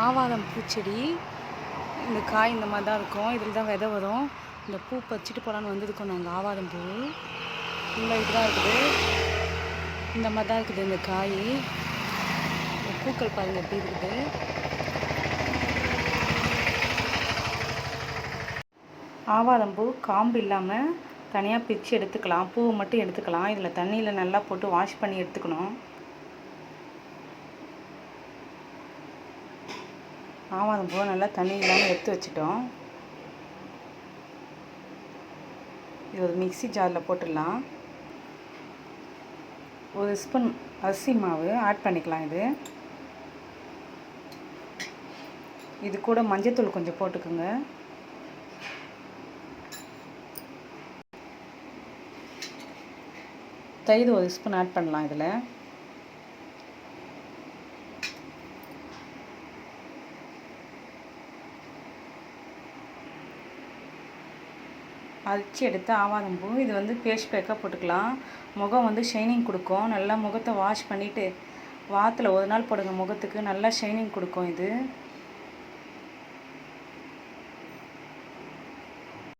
ஆவாரம் பூச்செடி. இந்த காய் இந்த மாதிரி தான் இருக்கும். இதில் தான் விதை வரும். இந்த பூ பறிச்சிட்டு போகலான்னு வந்திருக்கோம் நாங்கள். ஆவாரம் பூ ஃபுல்லாக இதுதான் இருக்குது. இந்த மாதிரி தான் இருக்குது இந்த காய். பூக்கள் பாருங்கள் எப்படி இருக்குது. ஆவாரம் பூ காம்பு இல்லாமல் தனியாக பிச்சு எடுத்துக்கலாம். பூவை மட்டும் எடுத்துக்கலாம். இதில் தண்ணியில் நல்லா போட்டு வாஷ் பண்ணி எடுத்துக்கணும். ஆவாரம் பூவை நல்லா தண்ணி இல்லாமல் எடுத்து வச்சிட்டோம். இது ஒரு மிக்ஸி ஜாரில் போட்டுடலாம். ஒரு ஸ்பூன் அரிசி மாவு ஆட் பண்ணிக்கலாம். இது கூட மஞ்சத்தூள் கொஞ்சம் போட்டுக்கோங்க. தயிர் ஒரு ஸ்பூன் ஆட் பண்ணலாம். இதில் அரைச்சி எடுத்த ஆவாரம் பூ. இது வந்து பேஸ்ட் பேக்காக போட்டுக்கலாம். முகம் வந்து ஷைனிங் கொடுக்கும். நல்லா முகத்தை வாஷ் பண்ணிவிட்டு வாரத்தில் ஒரு நாள் போடுங்க. முகத்துக்கு நல்லா ஷைனிங் கொடுக்கும் இது.